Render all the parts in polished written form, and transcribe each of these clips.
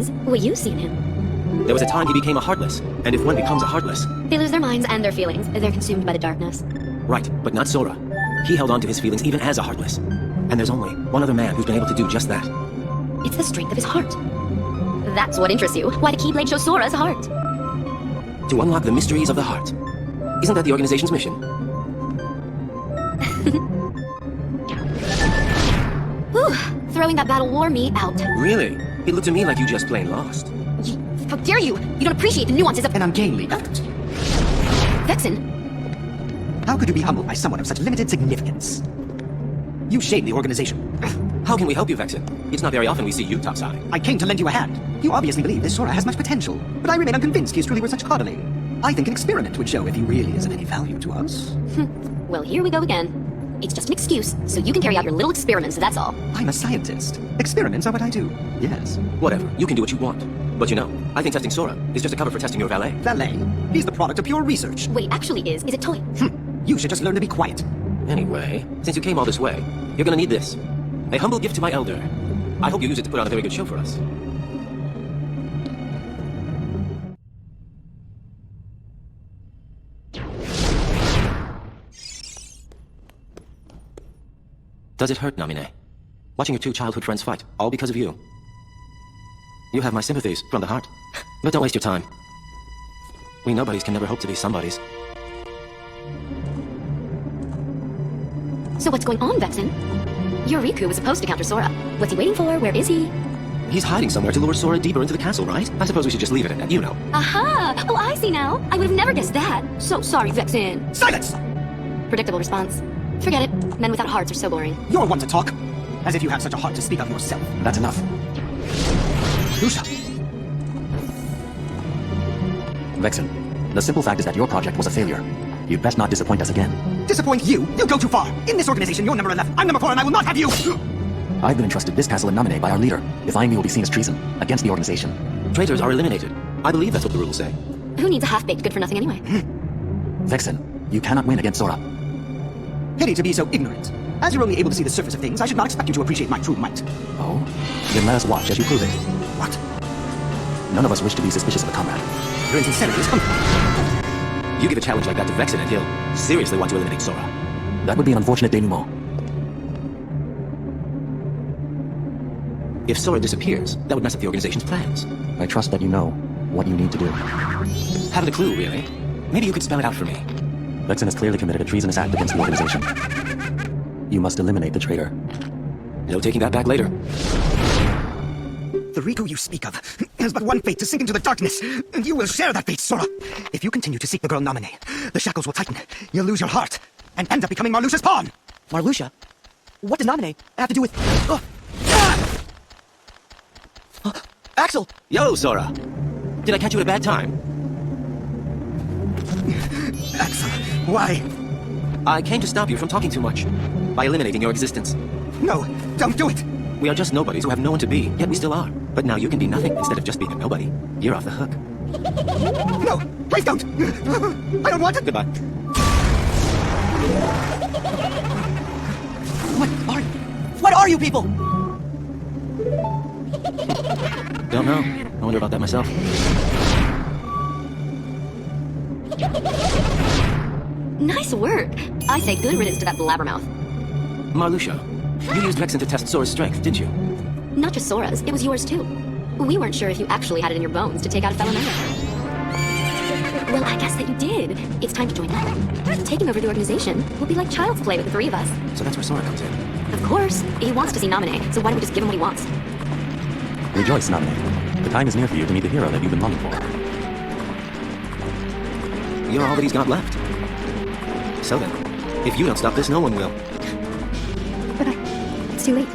is what you see in him. There was a time he became a Heartless, and if one becomes a Heartless... They lose their minds and their feelings. They're consumed by the darkness. Right, but not Sora. He held on to his feelings even as a Heartless. And there's only one other man who's been able to do just that. It's the strength of his heart. That's what interests you. Why the Keyblade shows Sora's heart. To unlock the mysteries of the heart. Isn't that the organization's mission? Whew, throwing that battle wore me out. Really? It looked to me like you just plain lost. How dare you! You don't appreciate the nuances of— An ungainly effort. Vexen. How could you be humbled by someone of such limited significance? You shame the organization. How can we help you, Vexen? It's not very often we see you topside. I came to lend you a hand. You obviously believe this Sora has much potential, but I remain unconvinced he is truly worth such coddling. I think an experiment would show if he really is of any value to us. Well, here we go again. It's just an excuse, so you can carry out your little experiments, that's all. I'm a scientist. Experiments are what I do. Yes. Whatever, you can do what you want. But you know, I think testing Sora is just a cover for testing your valet. Valet? He's the product of pure research. What he actually is a toy. You should just learn to be quiet. Anyway, since you came all this way, you're gonna need this. A humble gift to my elder. I hope you use it to put on a very good show for us. Does it hurt, Namine? Watching your two childhood friends fight, all because of you. You have my sympathies from the heart. But don't waste your time. We nobodies can never hope to be somebodies. So what's going on, Vexen? Your Riku was supposed to counter Sora. What's he waiting for? Where is he? He's hiding somewhere to lure Sora deeper into the castle, right? I suppose we should just leave it at that, you know. Aha! Oh, I see now. I would have never guessed that. So sorry, Vexen. Silence! Predictable response. Forget it. Men without hearts are so boring. You're one to talk. As if you have such a heart to speak of yourself. That's enough. Lucia. Vexen, the simple fact is that your project was a failure. You'd best not disappoint us again. Disappoint you? You go too far. In this organization, you're number 11. I'm number 4, and I will not have you! I've been entrusted this castle and nominate by our leader. Defying me will be seen as treason against the organization. Traitors are eliminated. I believe that's what the rules say. Who needs a half-baked good-for-nothing anyway? Vexen, you cannot win against Sora. Pity to be so ignorant. As you're only able to see the surface of things, I should not expect you to appreciate my true might. Oh? Then let us watch as you prove it. What? None of us wish to be suspicious of a comrade. Your insincerity is comforting. You give a challenge like that to Vexen and he'll seriously want to eliminate Sora. That would be an unfortunate denouement. If Sora disappears, that would mess up the organization's plans. I trust that you know what you need to do. Haven't a clue, really. Maybe you could spell it out for me. Vexen has clearly committed a treasonous act against the organization. You must eliminate the traitor. No taking that back later. The Riku you speak of has but one fate, to sink into the darkness, and you will share that fate, Sora. If you continue to seek the girl Namine, the shackles will tighten, you'll lose your heart, and end up becoming Marluxia's pawn! Marluxia? What does Namine have to do with... Axel! Yo, Sora! Did I catch you at a bad time? Axel, why? I came to stop you from talking too much. By eliminating your existence. No, don't do it! We are just nobodies who have no one to be, yet we still are. But now you can be nothing instead of just being a nobody. You're off the hook. No, please don't! I don't want it! Goodbye. What are you people? Don't know. I wonder about that myself. Nice work. I say good riddance to that blabbermouth. Marluxia, you used Vexen to test Sora's strength, didn't you? Not just Sora's, it was yours too. We weren't sure if you actually had it in your bones to take out a fellow member. Well, I guess that you did. It's time to join up. Taking over the organization will be like child's play with the three of us. So that's where Sora comes in. Of course. He wants to see Namine, so why don't we just give him what he wants? Rejoice, Namine. The time is near for you to meet the hero that you've been longing for. You're all that he's got left. So then, if you don't stop this, no one will. But it's too late.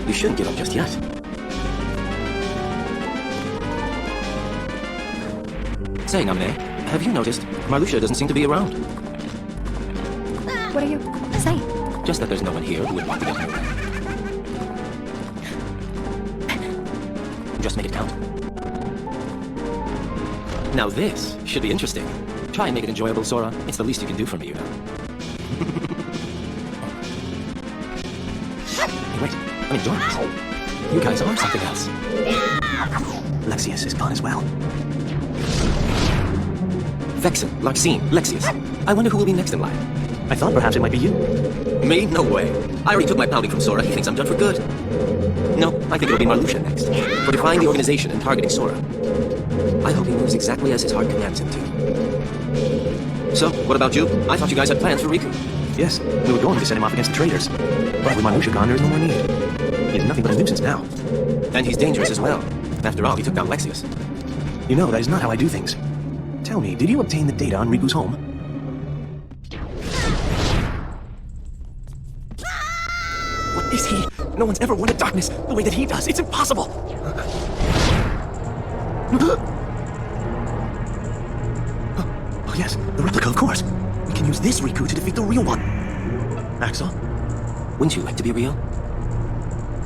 You shouldn't give up just yet. Say, Namine, have you noticed Marluxia doesn't seem to be around? What are you saying? Just that there's no one here who would want to get her. Just make it count. Now this should be interesting. Try and make it enjoyable, Sora. It's the least you can do for me, you know. Hey, wait. I'm enjoying this. You guys are something else. Lexius is gone as well. Vexen, Larxene, Lexius. I wonder who will be next in line. I thought perhaps it might be you. Me? No way. I already took my pounding from Sora. He thinks I'm done for good. No, I think it'll be Marluxia next. For defying the organization and targeting Sora. I hope he moves exactly as his heart commands him to. So, what about you? I thought you guys had plans for Riku. Yes, we were going to send him off against the traitors. But with Marluxia gone, there is no more need. He's nothing but a nuisance now. And he's dangerous as well. After all, he took down Lexius. You know, that is not how I do things. Tell me, did you obtain the data on Riku's home? What is he? No one's ever won in darkness the way that he does. It's impossible! Oh yes, the replica, of course. We can use this Riku to defeat the real one. Axel? Wouldn't you like to be real?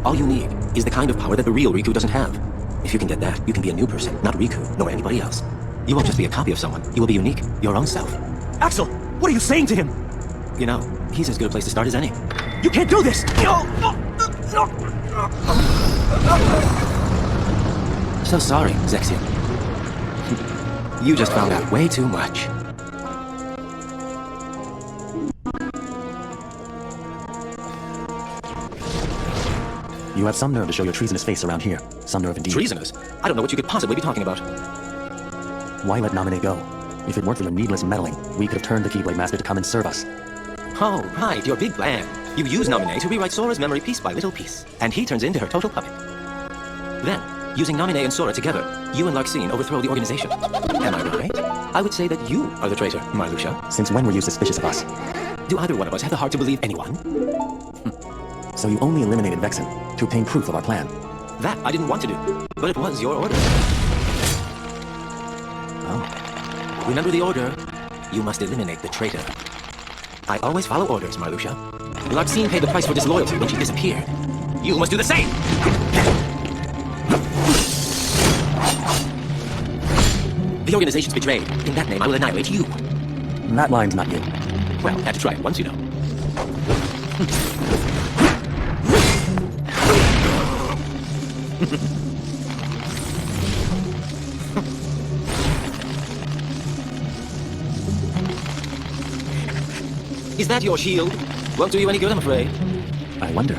All you need is the kind of power that the real Riku doesn't have. If you can get that, you can be a new person, not Riku, nor anybody else. You won't just be a copy of someone. You will be unique, your own self. Axel, what are you saying to him? You know, he's as good a place to start as any. You can't do this! So sorry, Zexion. You just found out way too much. You have some nerve to show your treasonous face around here. Some nerve indeed. Treasonous? I don't know what you could possibly be talking about. Why let Naminé go? If it weren't for your needless meddling, we could have turned the Keyblade Master to come and serve us. Oh, right, your big plan. You use Naminé to rewrite Sora's memory piece by little piece, and he turns into her total puppet. Then, using Naminé and Sora together, you and Larxene overthrow the organization. Am I right? I would say that you are the traitor, Marluxia. Since when were you suspicious of us? Do either one of us have the heart to believe anyone? So you only eliminated Vexen to obtain proof of our plan. That I didn't want to do, but it was your order. Oh. Remember the order? You must eliminate the traitor. I always follow orders, Marluxia. Larxene paid the price for disloyalty when she disappeared. You must do the same! The organization's betrayed. In that name, I will annihilate you. That line's not you. Well, had to try it once, you know. Is that your shield? Won't do you any good, I'm afraid. I wonder.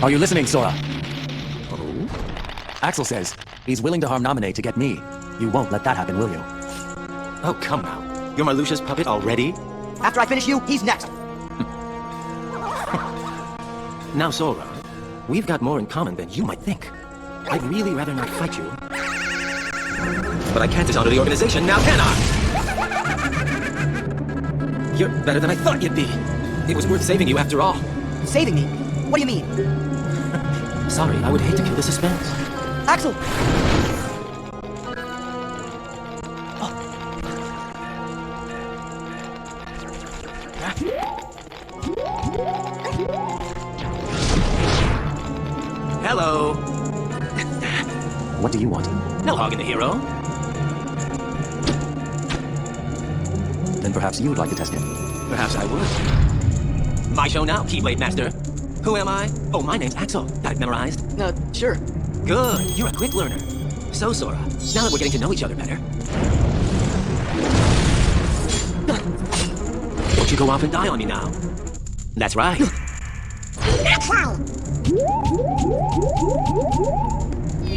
Are you listening, Sora? Oh? Axel says he's willing to harm Naminé to get me. You won't let that happen, will you? Oh, come now. You're Marluxia's puppet already? After I finish you, he's next. Now, Sora, we've got more in common than you might think. I'd really rather not fight you. But I can't dishonor the organization now, can I? You're better than I thought you'd be. It was worth saving you after all. Saving me? What do you mean? Sorry, I would hate to kill the suspense. Axel! Hello. What do you want? No hogging the hero. Then perhaps you would like to test him. Perhaps I would. My show now, Keyblade Master. Who am I? Oh, my name's Axel. Got it memorized? Sure. Good. You're a quick learner. So, Sora, now that we're getting to know each other better, don't you go off and die on me now. That's right.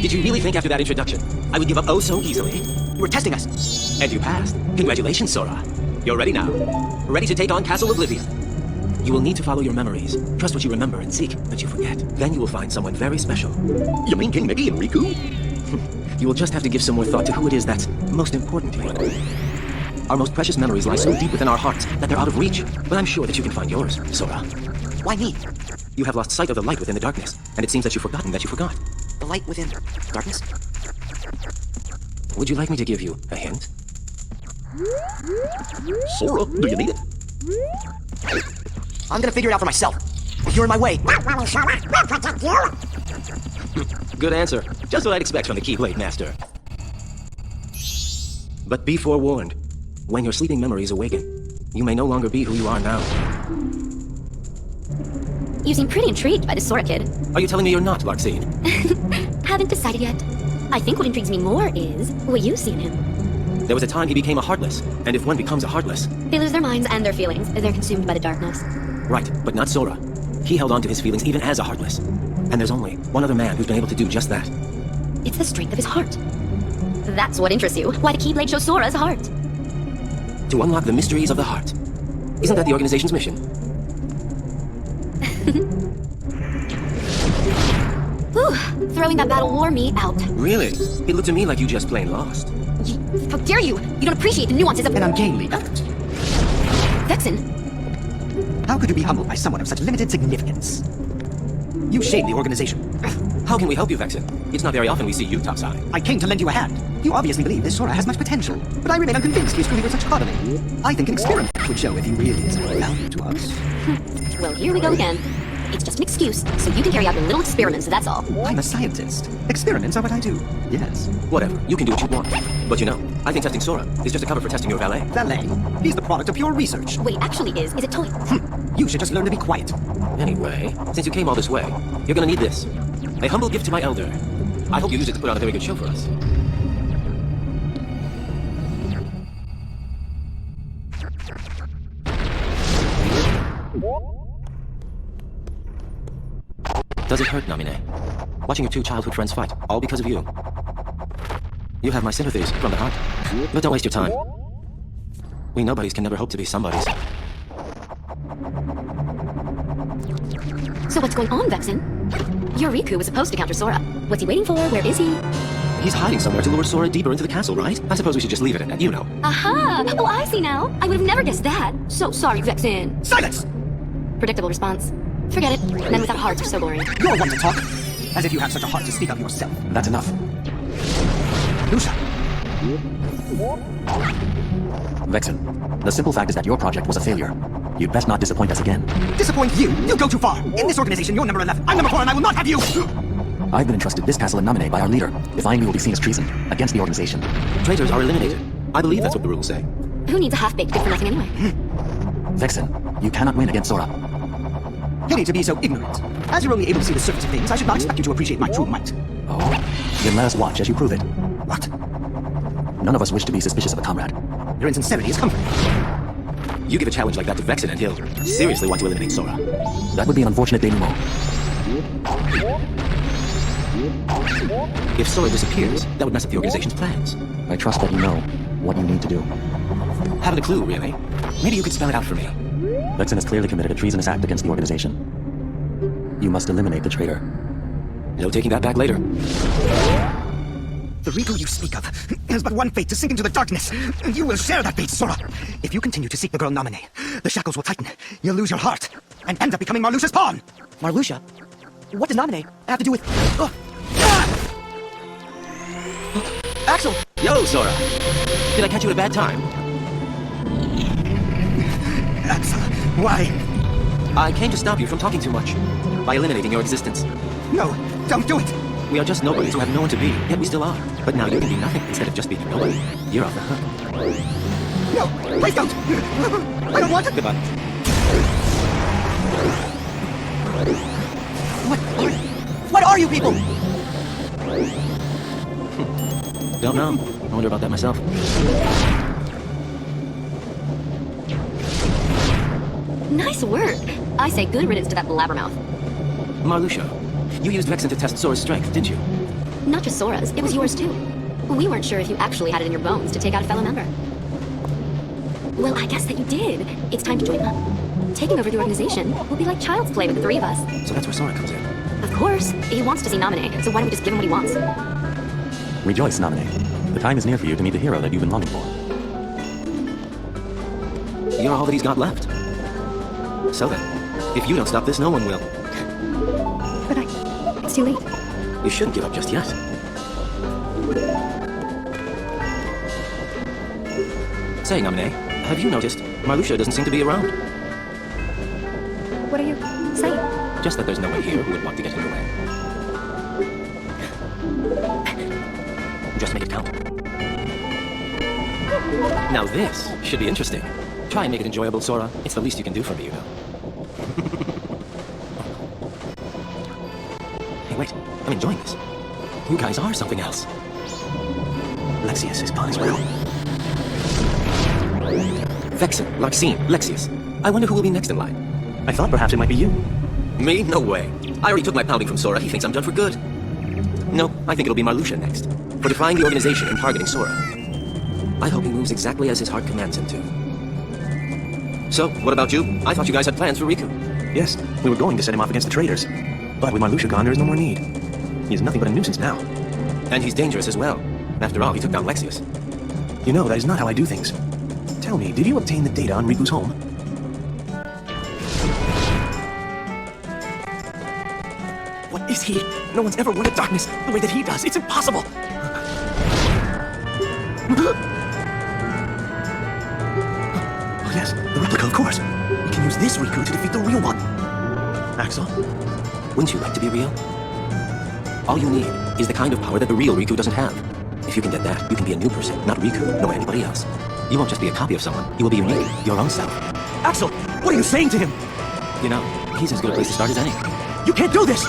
Did you really think after that introduction, I would give up oh so easily? You were testing us. And you passed. Congratulations, Sora. You're ready now. Ready to take on Castle Oblivion. You will need to follow your memories. Trust what you remember and seek what you forget. Then you will find someone very special. You mean King Mickey and Riku? You will just have to give some more thought to who it is that's most important to you. Our most precious memories lie so deep within our hearts that they're out of reach. But I'm sure that you can find yours, Sora. Why me? You have lost sight of the light within the darkness, and it seems that you've forgotten that you forgot. The light within darkness? Would you like me to give you a hint? Sora, do you need it? I'm gonna figure it out for myself. If you're in my way. Good answer. Just what I'd expect from the Keyblade Master. But be forewarned. When your sleeping memories awaken, you may no longer be who you are now. You seem pretty intrigued by the Sora kid. Are you telling me you're not, Larxene? Haven't decided yet. I think what intrigues me more is what you see in him. There was a time he became a Heartless, and if one becomes a Heartless... They lose their minds and their feelings. They're consumed by the darkness. Right, but not Sora. He held on to his feelings even as a Heartless. And there's only one other man who's been able to do just that. It's the strength of his heart. That's what interests you. Why the Keyblade shows Sora's heart. To unlock the mysteries of the heart. Isn't that the organization's mission? Whew, throwing that battle wore me out. Really? It looked to me like you just plain lost. How dare you! You don't appreciate the nuances of— An ungainly effort. Vexen. How could you be humbled by someone of such limited significance? You shame the organization. How can we help you, Vexen? It's not very often we see you topside. I came to lend you a hand. You obviously believe this Sora has much potential, but I remain unconvinced he is truly worth such harmony. I think an experiment would show if he really is of value to us. Well, here we go again. It's just an excuse, so you can carry out your little experiments, that's all. I'm a scientist. Experiments are what I do. Yes. Whatever, you can do what you want. But you know, I think testing Sora is just a cover for testing your valet. Valet. He's the product of pure research. What he actually is a toy. You should just learn to be quiet. Anyway, since you came all this way, you're gonna need this. A humble gift to my elder. I hope you use it to put on a very good show for us. Does it hurt, Namine? Watching your two childhood friends fight, all because of you. You have my sympathies from the heart. But don't waste your time. We nobodies can never hope to be somebodies. So what's going on, Vexen? Your Riku was supposed to counter Sora. What's he waiting for? Where is he? He's hiding somewhere to lure Sora deeper into the castle, right? I suppose we should just leave it at that, you know. Aha! Oh, I see now. I would have never guessed that. So sorry, Vexen. Silence! Predictable response. Forget it. Men without hearts are so boring. You're one to talk. As if you have such a heart to speak of yourself. That's enough. Lucia. Vexen, the simple fact is that your project was a failure. You'd best not disappoint us again. Disappoint you? You go too far. In this organization, you're number 11. I'm number 4, and I will not have you! I've been entrusted this castle and nominate by our leader. Defying me will be seen as treason against the organization. Traitors are eliminated. I believe that's what the rules say. Who needs a half-baked good for nothing anyway? Vexen, you cannot win against Sora. You need to be so ignorant. As you're only able to see the surface of things, I should not expect you to appreciate my true might. Oh? Then let us watch as you prove it. What? None of us wish to be suspicious of a comrade. Your insincerity is comforting. You give a challenge like that to Vexen and he'll seriously want to eliminate Sora. That would be an unfortunate denouement. If Sora disappears, that would mess up the organization's plans. I trust that you know what you need to do. Haven't a clue, really. Maybe you could spell it out for me. Vexen has clearly committed a treasonous act against the organization. You must eliminate the traitor. No taking that back later. The Riku you speak of has but one fate, to sink into the darkness, and you will share that fate, Sora. If you continue to seek the girl Namine, the shackles will tighten, you'll lose your heart, and end up becoming Marluxia's pawn! Marluxia? What does nominate have to do with... Axel! Yo, Sora! Did I catch you at a bad time? Axel, why? I came to stop you from talking too much. By eliminating your existence. No, don't do it! We are just nobodies who have no one to be, yet we still are. But now you can be nothing instead of just being a nobody. You're off the hook. No, please don't! I don't want it! Goodbye. What are you people? Don't know. I wonder about that myself. Nice work. I say good riddance to that blabbermouth. Marluxia, you used Vexen to test Sora's strength, didn't you? Not just Sora's, it was yours too. We weren't sure if you actually had it in your bones to take out a fellow member. Well, I guess that you did. It's time to join up. Taking over the organization will be like child's play with the three of us. So that's where Sora comes in. Of course. He wants to see Naminé, so why don't we just give him what he wants? Rejoice, Naminé. The time is near for you to meet the hero that you've been longing for. You're all that he's got left. So then, if you don't stop this, no one will. But it's too late. You shouldn't give up just yet. Say, Naminé, have you noticed Marluxia doesn't seem to be around? What are you saying? Just that there's no one here who would want to get in your way. Just make it count. Now this should be interesting. Try and make it enjoyable, Sora. It's the least you can do for me, you know. Hey, wait. I'm enjoying this. You guys are something else. Lexius is gone as well. Vexen, Larxene, Lexius. I wonder who will be next in line. I thought perhaps it might be you. Me? No way. I already took my pounding from Sora. He thinks I'm done for good. No, I think it'll be Marluxia next. For defying the organization and targeting Sora. I hope he moves exactly as his heart commands him to. So, what about you? I thought you guys had plans for Riku. Yes, we were going to set him off against the traitors. But with Marluxia gone, there is no more need. He is nothing but a nuisance now. And he's dangerous as well. After all, he took down Lexius. You know, that is not how I do things. Tell me, did you obtain the data on Riku's home? What is he? No one's ever wanted darkness the way that he does. It's impossible! Oh yes, the replica, of course. We can use this Riku to defeat the real one. Axel? Wouldn't you like to be real? All you need is the kind of power that the real Riku doesn't have. If you can get that, you can be a new person, not Riku, nor anybody else. You won't just be a copy of someone. You will be unique, your own self. Axel, what are you saying to him? You know, he's as good a place to start as any. You can't do this!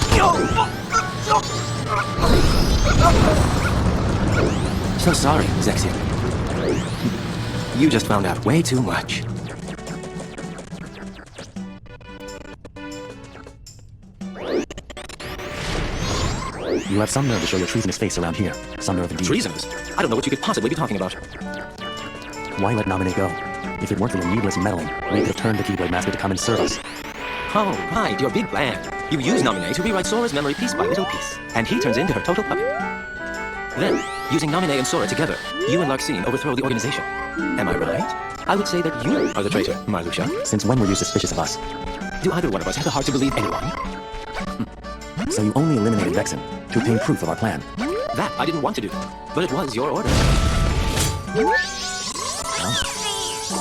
So sorry, Zexian. You just found out way too much. You have some nerve to show your treasonous face around here. Some nerve indeed. Treasonous? I don't know what you could possibly be talking about. Why let Naminé go? If it weren't for your needless meddling, we could have turned the Keyblade Master to come and serve us. Oh, right, your big plan. You use Naminé to rewrite Sora's memory piece by little piece, and he turns into her total puppet. Then, using Naminé and Sora together, you and Larxene overthrow the organization. Am I right? I would say that you are the traitor, Marluxia. Since when were you suspicious of us? Do either one of us have the heart to believe anyone? So you only eliminated Vexen to obtain proof of our plan. That I didn't want to do, but it was your order.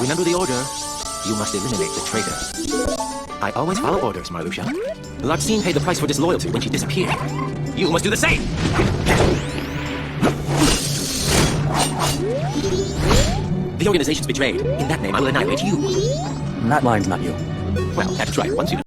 Remember the order. You must eliminate the traitor. I always follow orders, Marluxia. Larxene paid the price for disloyalty when she disappeared. You must do the same! The organization's betrayed. In that name, I will annihilate you. That line's not you. Well, have to try it once, you know.